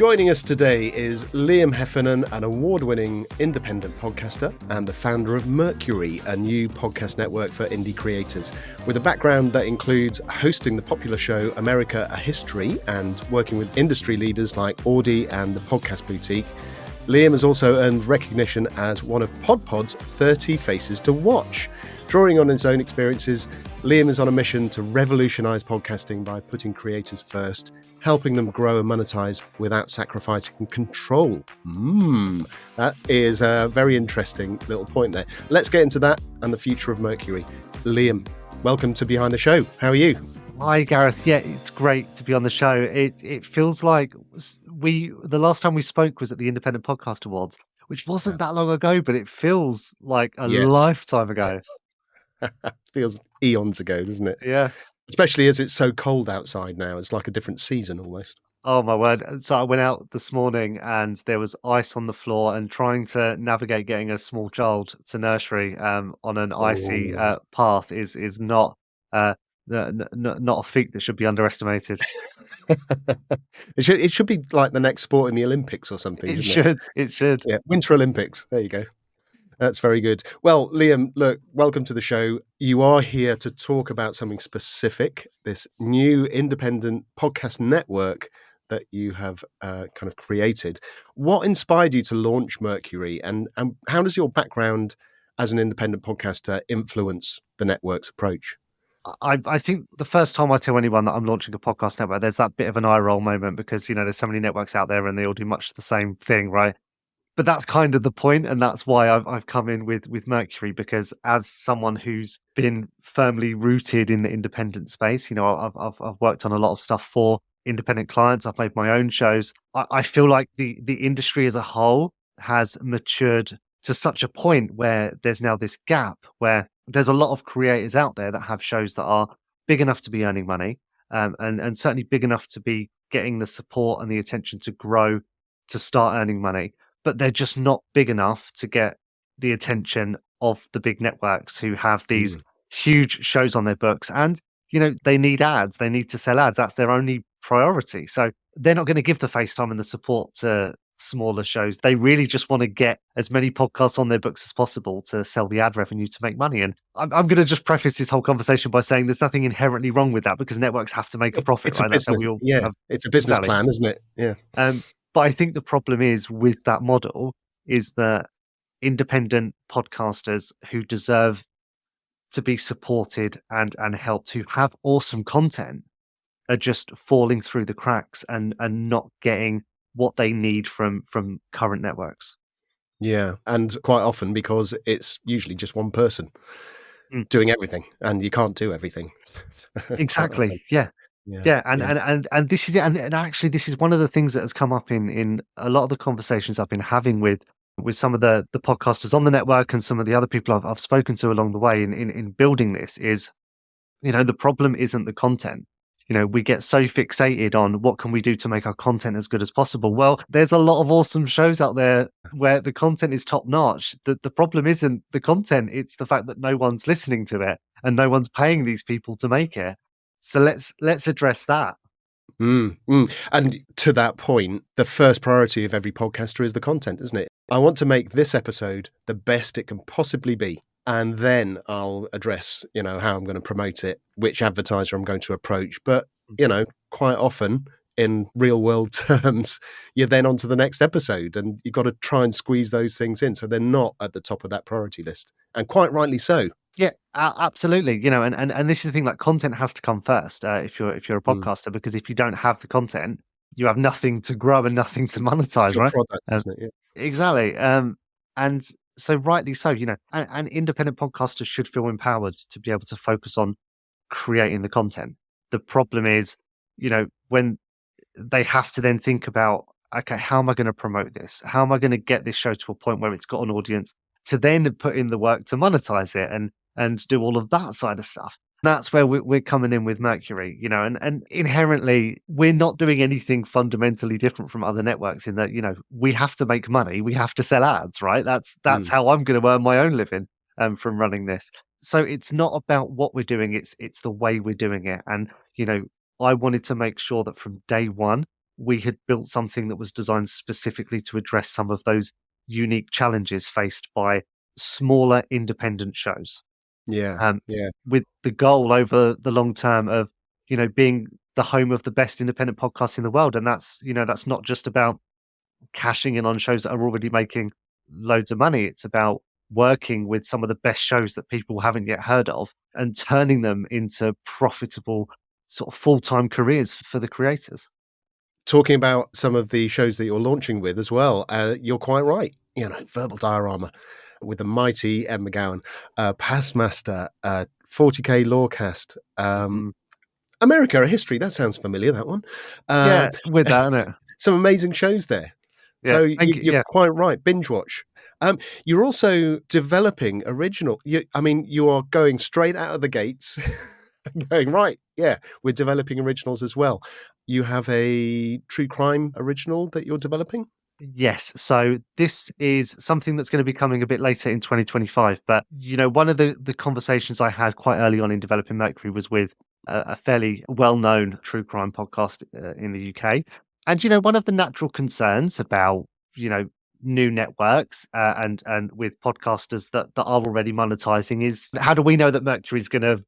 Joining us today is Liam Heffernan, an award-winning independent podcaster and the founder of Mercury, a new podcast network for indie creators. With a background that includes hosting the popular show America, A History and working with industry leaders like Audi and the Podcast Boutique, Liam has also earned recognition as one of PodPod's 30 Faces to Watch. Drawing on his own experiences, Liam is on a mission to revolutionise podcasting by putting creators first, helping them grow and monetize without sacrificing control. That is a very interesting little point there. Let's get into that and the future of Mercury. Liam, welcome to Behind the Show. How are you? Hi, Gareth. Yeah, it's great to be on the show. It feels like the last time we spoke was at the Independent Podcast Awards, which wasn't that long ago, but it feels like a lifetime ago. Feels eons ago, doesn't it? Yeah. Especially as it's so cold outside now. It's like a different season almost. Oh, my word. So I went out this morning and there was ice on the floor, and trying to navigate getting a small child to nursery on an icy path is not not a feat that should be underestimated. It should be like the next sport in the Olympics or something. It should. Yeah, Winter Olympics. There you go. That's very good. Well, Liam, look, welcome to the show. You are here to talk about something specific, this new independent podcast network that you have kind of created. What inspired you to launch Mercury, and how does your background as an independent podcaster influence the network's approach? I think the first time I tell anyone that I'm launching a podcast network, there's that bit of an eye roll moment because, there's so many networks out there and they all do much the same thing, right? But that's kind of the point, and that's why I've come in with Mercury, because as someone who's been firmly rooted in the independent space, I've worked on a lot of stuff for independent clients. I've made my own shows. I feel like the industry as a whole has matured to such a point where there's now this gap where there's a lot of creators out there that have shows that are big enough to be earning money, and certainly big enough to be getting the support and the attention to grow to start earning money. But they're just not big enough to get the attention of the big networks who have these huge shows on their books. And, they need ads. They need to sell ads. That's their only priority. So they're not going to give the face time and the support to smaller shows. They really just want to get as many podcasts on their books as possible to sell the ad revenue to make money. And I'm going to just preface this whole conversation by saying there's nothing inherently wrong with that, because networks have to make a profit. It's a right? business. It's a business plan, isn't it? Yeah. But I think the problem is with that model is that independent podcasters who deserve to be supported and helped, who have awesome content, are just falling through the cracks and not getting what they need from current networks. Yeah, and quite often because it's usually just one person doing everything, and you can't do everything. Exactly. And this is it. And actually, this is one of the things that has come up in a lot of the conversations I've been having with some of the podcasters on the network and some of the other people I've spoken to along the way in building this is, the problem isn't the content. We get so fixated on what can we do to make our content as good as possible. Well, there's a lot of awesome shows out there where the content is top notch. The problem isn't the content. It's the fact that no one's listening to it and no one's paying these people to make it. So let's address that. And to that point, the first priority of every podcaster is the content, isn't it? I want to make this episode the best it can possibly be. And then I'll address, how I'm going to promote it, which advertiser I'm going to approach. But, quite often in real world terms, you're then on to the next episode, and you've got to try and squeeze those things in. So they're not at the top of that priority list, and quite rightly so. Yeah, absolutely. And this is the thing, like content has to come first if you're a podcaster, because if you don't have the content, you have nothing to grow and nothing to monetize, right? Product, isn't it? Yeah. Exactly. And so rightly so, and independent podcasters should feel empowered to be able to focus on creating the content. The problem is, when they have to then think about, okay, how am I going to promote this? How am I going to get this show to a point where it's got an audience to then put in the work to monetize it and do all of that side of stuff? That's where we're coming in with Mercury, and inherently we're not doing anything fundamentally different from other networks in that, we have to make money, we have to sell ads, right? That's how I'm going to earn my own living from running this. So it's not about what we're doing, it's the way we're doing it. And, I wanted to make sure that from day one, we had built something that was designed specifically to address some of those unique challenges faced by smaller independent shows. Yeah. Um, Yeah. with the goal over the long term of, being the home of the best independent podcasts in the world. And that's not just about cashing in on shows that are already making loads of money. It's about working with some of the best shows that people haven't yet heard of and turning them into profitable sort of full-time careers for the creators. Talking about some of the shows that you're launching with as well, you're quite right. Verbal Diorama with the mighty Ed McGowan, Passmaster, 40K Lorecast, Mhm. America, a History. That sounds familiar, that one. Yeah, Uh, with that, innit? some amazing shows there. Yeah, So thank you. you're Yeah. quite right. Binge watch. You're also developing original. You are going straight out of the gates, going right. Yeah, we're developing originals as well. You have a true crime original that you're developing. Yes. So this is something that's going to be coming a bit later in 2025. But, one of the conversations I had quite early on in developing Mercury was with a fairly well-known true crime podcast in the UK. And, one of the natural concerns about, you know, new networks and with podcasters that are already monetizing is how do we know that Mercury is going to,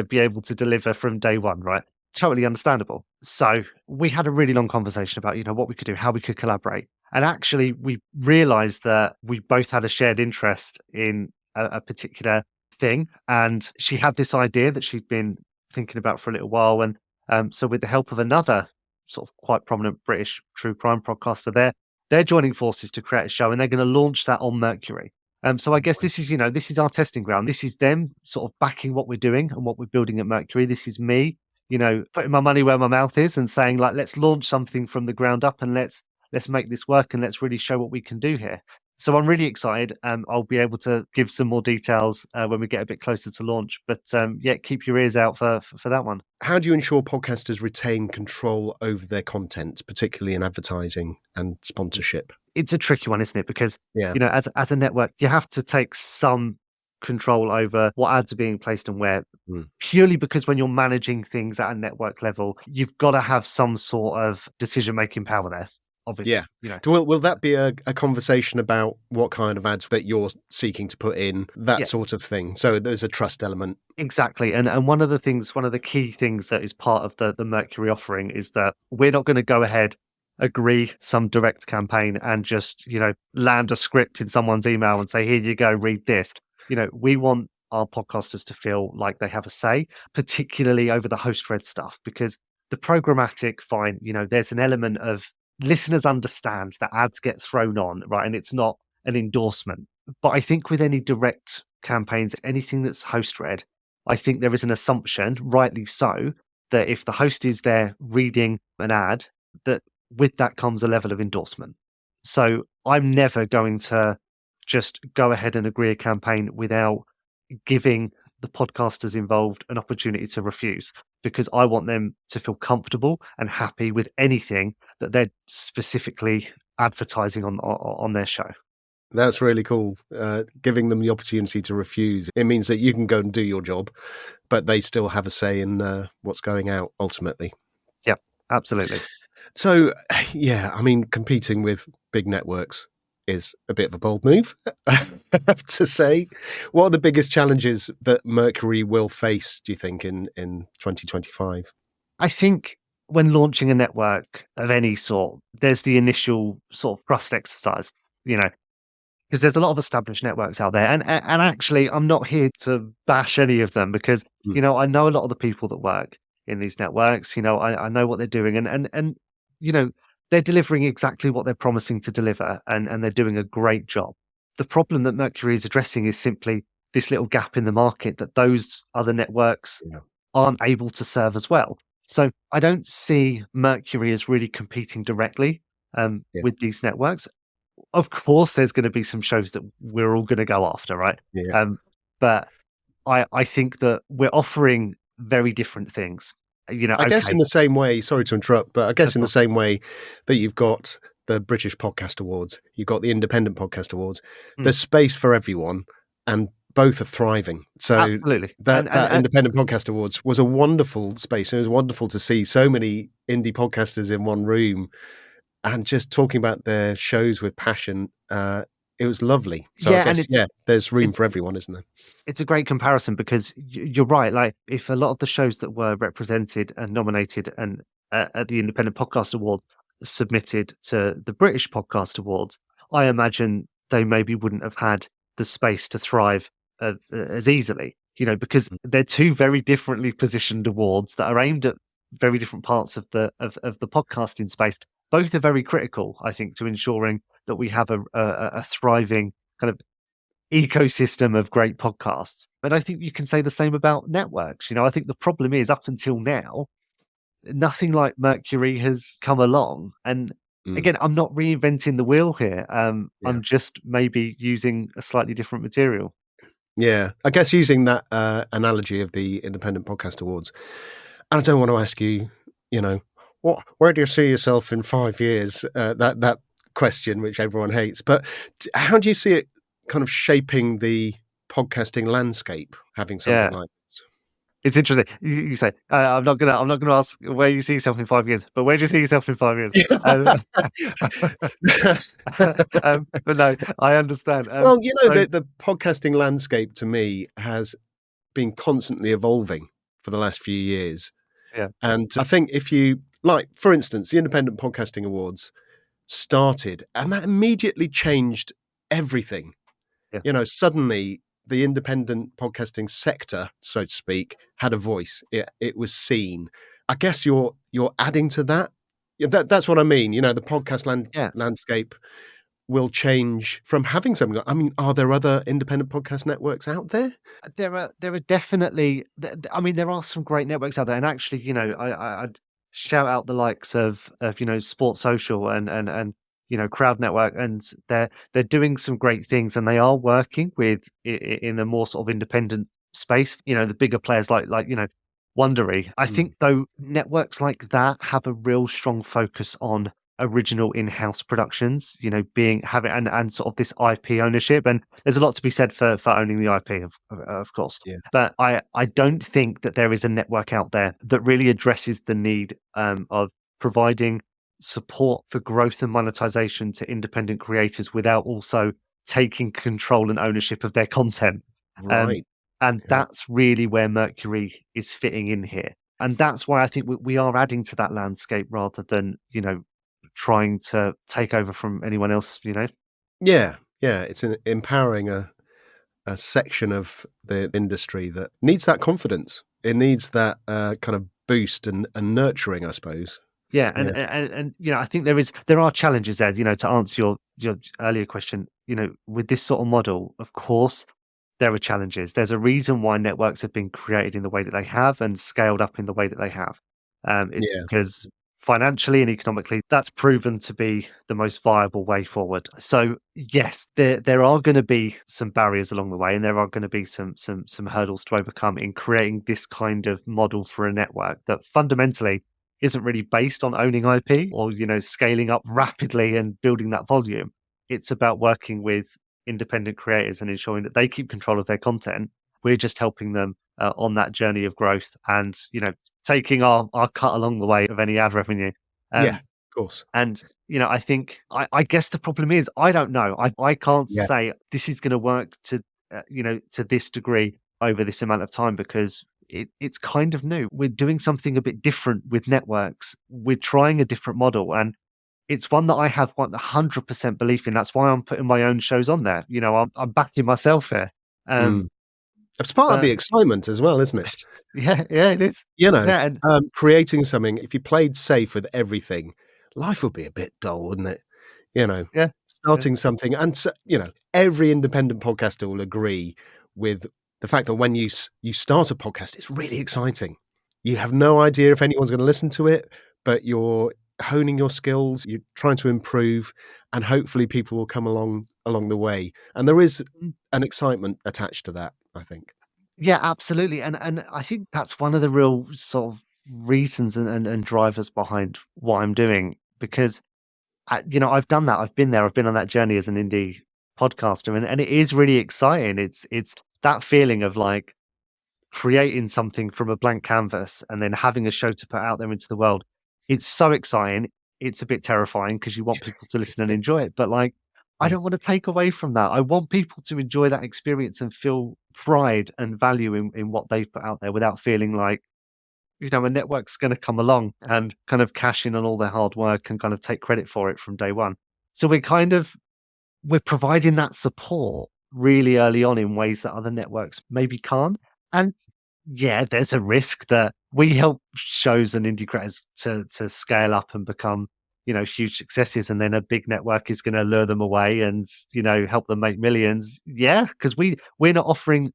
be able to deliver from day one, right? Totally understandable. So we had a really long conversation about, what we could do, how we could collaborate. And actually, we realized that we both had a shared interest in a particular thing. And she had this idea that she'd been thinking about for a little while. And so, with the help of another sort of quite prominent British true crime podcaster, they're joining forces to create a show, and they're going to launch that on Mercury. So I guess this is our testing ground. This is them sort of backing what we're doing and what we're building at Mercury. This is me, putting my money where my mouth is and saying, like, let's launch something from the ground up and let's make this work and let's really show what we can do here. So I'm really excited. I'll be able to give some more details when we get a bit closer to launch. But yeah, keep your ears out for that one. How do you ensure podcasters retain control over their content, particularly in advertising and sponsorship? It's a tricky one, isn't it? Because Yeah. as a network, you have to take some control over what ads are being placed and where. Mm. Purely because when you're managing things at a network level, you've got to have some sort of decision making power there. Obviously, Yeah. Will that be a conversation about what kind of ads that you're seeking to put in, that Yeah. sort of thing? So there's a trust element. Exactly. And one of the key things that is part of the Mercury offering is that we're not going to go ahead, agree some direct campaign and just, land a script in someone's email and say, here you go, read this. We want our podcasters to feel like they have a say, particularly over the host read stuff, because the programmatic, fine, there's an element of listeners understand that ads get thrown on, right? And it's not an endorsement. But I think with any direct campaigns, anything that's host read, I think there is an assumption, rightly so, that if the host is there reading an ad, that with that comes a level of endorsement. So I'm never going to just go ahead and agree a campaign without giving the podcasters involved an opportunity to refuse, because I want them to feel comfortable and happy with anything that they're specifically advertising on their show. That's really cool. Giving them the opportunity to refuse. It means that you can go and do your job, but they still have a say in what's going out ultimately. Yeah, absolutely. So, yeah, I mean, competing with big networks is a bit of a bold move, I have to say. What are the biggest challenges that Mercury will face, do you think, in 2025? I think when launching a network of any sort, there's the initial sort of trust exercise, because there's a lot of established networks out there. And actually, I'm not here to bash any of them because, I know a lot of the people that work in these networks. I know what they're doing and they're delivering exactly what they're promising to deliver and they're doing a great job. The problem that Mercury is addressing is simply this little gap in the market that those other networks aren't able to serve as well. So I don't see Mercury as really competing directly with these networks. Of course, there's going to be some shows that we're all going to go after, right? Yeah. But I think that we're offering very different things. I guess in the same way, sorry to interrupt, but I guess in the course. same way that you've got the British Podcast Awards, you've got the Independent Podcast Awards, there's space for everyone. And both are thriving. So Absolutely. that Independent Podcast Awards was a wonderful space. It was wonderful to see so many indie podcasters in one room and just talking about their shows with passion. It was lovely. So I Yeah, and guess, yeah, there's room it's for everyone, isn't there? it's a great comparison because you're right. Like, if a lot of the shows that were represented and nominated and at the Independent Podcast Awards submitted to the British Podcast Awards, I imagine they maybe wouldn't have had the space to thrive as easily. Because Mm. they're two very differently positioned awards that are aimed at very different parts of the podcasting space. Both are very critical, I think, to ensuring that we have a thriving kind of ecosystem of great podcasts. But I think you can say the same about networks. I think the problem is, up until now, nothing like Mercury has come along. And Mm. again, I'm not reinventing the wheel here. Yeah. I'm just maybe using a slightly different material. Yeah. I guess using that analogy of the Independent Podcast Awards, and I don't want to ask you, you know, where do you see yourself in 5 years? That question, which everyone hates. But how do you see it kind of shaping the podcasting landscape, having something Yeah. like this? It's interesting. You say, I'm not gonna ask where you see yourself in 5 years, but where do you see yourself in 5 years? But no, I understand. Well, So the podcasting landscape to me has been constantly evolving for the last few years. yeah, And I think if you like, for instance, the Independent Podcasting Awards started and that immediately changed everything. yeah. Suddenly the independent podcasting sector, so to speak, had a voice. It was seen. I guess you're adding to that. Yeah, that's what I mean. The podcast Yeah, landscape will change from having something. I mean, are there other independent podcast networks out there? there are definitely. I mean, there are some great networks out there, and actually, I'd shout out the likes of Sports Social and Crowd Network, and they're doing some great things, and they are working with in the more sort of independent space. The bigger players like Wondery. I Mm. think though networks like that have a real strong focus on original in-house productions, being having and sort of this IP ownership. And there's a lot to be said for owning the IP, of course. Yeah. But I don't think that there is a network out there that really addresses the need of providing support for growth and monetization to independent creators without also taking control and ownership of their content. Um, Right. and Yeah. that's really where Mercury is fitting in here. And that's why I think we are adding to that landscape rather than, trying to take over from anyone else. Yeah. Yeah. It's empowering a section of the industry that needs that confidence. It needs that kind of boost and nurturing, I suppose. Yeah, and Yeah. I think there are challenges there. To answer your earlier question, with this sort of model, of course, there are challenges. There's a reason why networks have been created in the way that they have and scaled up in the way that they have. It's Yeah. because financially and economically, that's proven to be the most viable way forward. So yes, there are going to be some barriers along the way, and there are going to be some hurdles to overcome in creating this kind of model for a network that fundamentally isn't really based on owning IP or scaling up rapidly and building that volume. It's about working with independent creators and ensuring that they keep control of their content. We're just helping them on that journey of growth and taking our cut along the way of any ad revenue. Yeah. Um, Of course. and I think I guess the problem is I don't know. I can't Yeah. say this is going to work to this degree over this amount of time because it's kind of new. We're doing something a bit different with networks. We're trying a different model, and it's one that I have 100% belief in. That's why I'm putting my own shows on there. I'm backing myself here. Um, Mm. It's part of but the excitement as well, isn't it? yeah, yeah, it is. You know, Yeah, and creating something, if you played safe with everything, life would be a bit dull, wouldn't it? You know, yeah, yeah. starting something and every independent podcaster will agree with the fact that when you start a podcast, it's really exciting. You have no idea if anyone's gonna listen to it, but you're honing your skills, you're trying to improve, and hopefully people will come along the way. And there is Mm. an excitement attached to that, I think. Yeah, absolutely. And I think that's one of the real sort of reasons and drivers behind what I'm doing because I've done that. I've been there. I've been on that journey as an indie podcaster and it is really exciting. It's that feeling of like creating something from a blank canvas and then having a show to put out there into the world, it's so exciting. It's a bit terrifying because you want people to listen and enjoy it. But like, I Mm. don't want to take away from that. I want people to enjoy that experience and feel pride and value in what they've put out there without feeling like, a network's going to come along and kind of cash in on all their hard work and kind of take credit for it from day one. So we're providing that support really early on in ways that other networks maybe can't. And yeah, there's a risk that we help shows and indie creators to scale up and become, huge successes, and then a big network is going to lure them away and help them make millions. Yeah, because we're not offering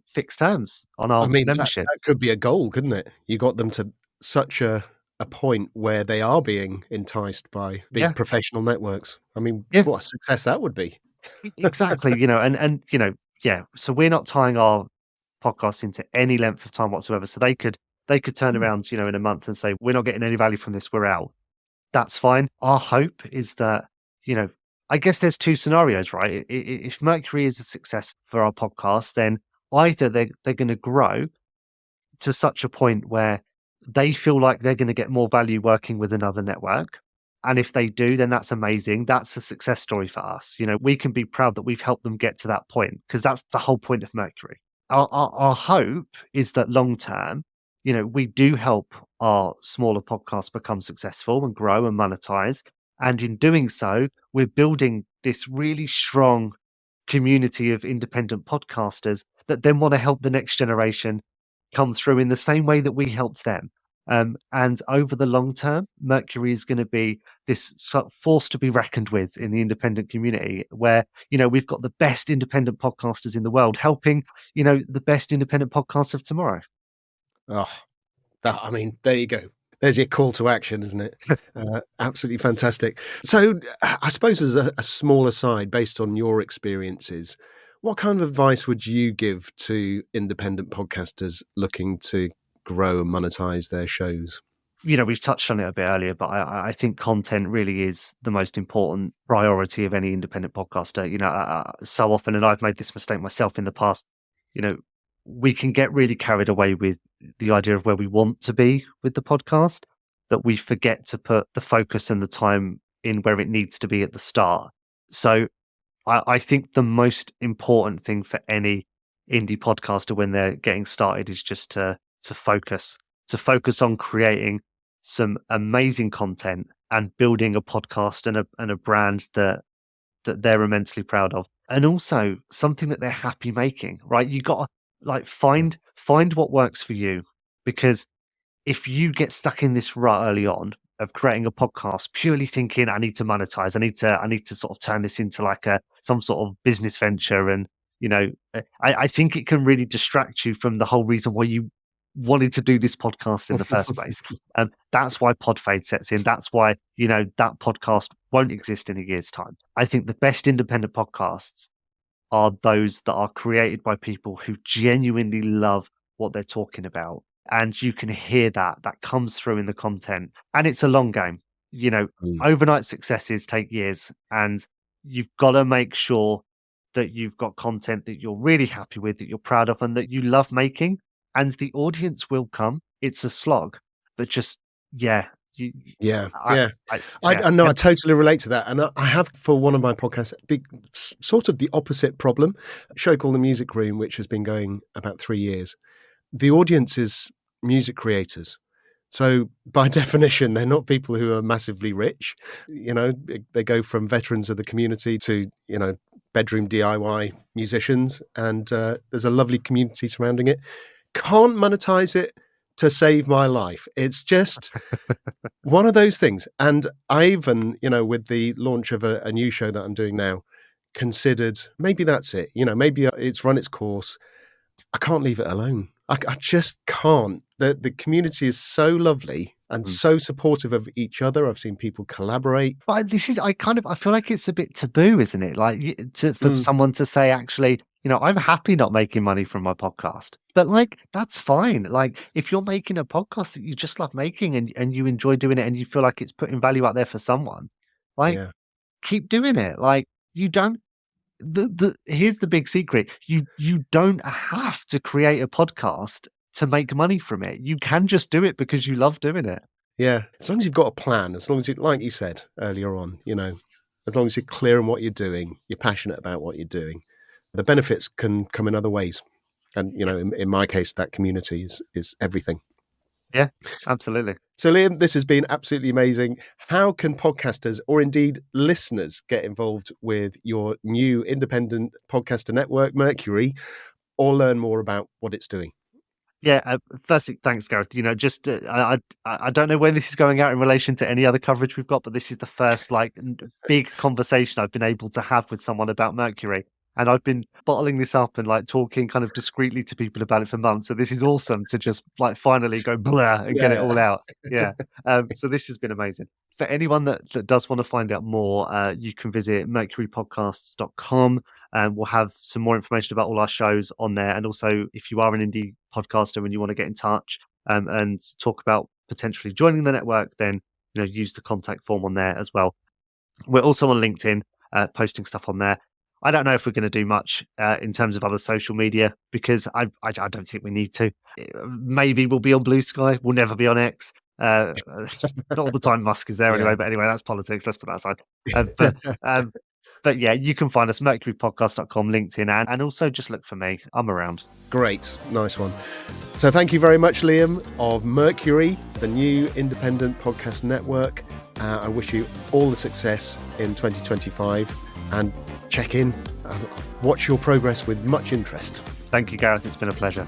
fixed terms on I our mean, membership. that could be a goal, couldn't it? You got them to such a point where they are being enticed by big Yeah, professional networks. I mean, yeah, what a success that would be. exactly. Yeah. So we're not tying our podcast into any length of time whatsoever. So they could turn Mm. around, in a month and say, we're not getting any value from this, we're out. That's fine. Our hope is that, you know, I guess there's two scenarios, right? If Mercury is a success for our podcast, then either they're going to grow to such a point where they feel like they're going to get more value working with another network. And if they do, then that's amazing. That's a success story for us. We can be proud that we've helped them get to that point because that's the whole point of Mercury. Our hope is that long term, we do help our smaller podcasts become successful and grow and monetize. And in doing so, we're building this really strong community of independent podcasters that then want to help the next generation come through in the same way that we helped them. And over the long term, Mercury is going to be this sort of force to be reckoned with in the independent community, where we've got the best independent podcasters in the world helping the best independent podcasts of tomorrow. Oh, I mean, there you go. There's your call to action, isn't it? Absolutely fantastic. So, I suppose as a small aside, based on your experiences, what kind of advice would you give to independent podcasters looking to grow and monetize their shows? We've touched on it a bit earlier, but I think content really is the most important priority of any independent podcaster. So often, and I've made this mistake myself in the past, you know, we can get really carried away with the idea of where we want to be with the podcast, that we forget to put the focus and the time in where it needs to be at the start. So I think the most important thing for any indie podcaster when they're getting started is just to focus on creating some amazing content and building a podcast and a brand that they're immensely proud of. And also something that they're happy making, right? You got to like find what works for you, because if you get stuck in this rut early on of creating a podcast purely thinking I need to monetize, I need to sort of turn this into like a some sort of business venture, and I think it can really distract you from the whole reason why you wanted to do this podcast in the first place. That's why pod fade sets in. That's why that podcast won't exist in a year's time. I think the best independent podcasts are those that are created by people who genuinely love what they're talking about. And you can hear that comes through in the content. And it's a long game. Mm. Overnight successes take years, and you've got to make sure that you've got content that you're really happy with, that you're proud of, and that you love making. And the audience will come. It's a slog, but just, yeah, Yeah, I, yeah. yeah, I know, I totally relate to that, and I have for one of my podcasts the sort of the opposite problem. A show called The Music Room, which has been going about 3 years. The audience is music creators. So by definition, they're not people who are massively rich. They go from veterans of the community to, bedroom DIY musicians, and there's a lovely community surrounding it. Can't monetize it to save my life. It's just one of those things. And I even, with the launch of a new show that I'm doing now, considered maybe that's it. Maybe it's run its course. I can't leave it alone. I just can't. The community is so lovely and yeah. so supportive of each other. I've seen people collaborate. But this is I feel like it's a bit taboo, isn't it? Like for Mm, someone to say, actually, I'm happy not making money from my podcast, but like that's fine. Like if you're making a podcast that you just love making and you enjoy doing it and you feel like it's putting value out there for someone, like yeah. keep doing it. Like you don't. here's the big secret. You don't have to create a podcast to make money from it. You can just do it because you love doing it. Yeah. As long as you've got a plan, as long as you, like you said earlier on, as long as you're clear on what you're doing, you're passionate about what you're doing, the benefits can come in other ways. And, in my case, that community is everything. Yeah, absolutely. So, Liam, this has been absolutely amazing. How can podcasters or indeed listeners get involved with your new independent podcaster network, Mercury, or learn more about what it's doing? Yeah, firstly, thanks, Gareth. Just I don't know when this is going out in relation to any other coverage we've got, but this is the first big conversation I've been able to have with someone about Mercury. And I've been bottling this up and talking kind of discreetly to people about it for months. So this is awesome to just finally go blah and get it all out. Yeah. So this has been amazing. For anyone that does want to find out more, you can visit mercurypodcasts.com. We'll have some more information about all our shows on there. And also, if you are an indie podcaster and you want to get in touch and talk about potentially joining the network, then use the contact form on there as well. We're also on LinkedIn, posting stuff on there. I don't know if we're going to do much in terms of other social media because I don't think we need to. Maybe we'll be on Blue Sky. We'll never be on X. Not all the time Musk is there anyway. But anyway, that's politics. Let's put that aside. But yeah, you can find us mercurypodcast.com, LinkedIn, and also just look for me. I'm around. Great. Nice one. So thank you very much, Liam, of Mercury, the new independent podcast network. I wish you all the success in 2025 and check in and watch your progress with much interest. Thank you, Gareth. It's been a pleasure.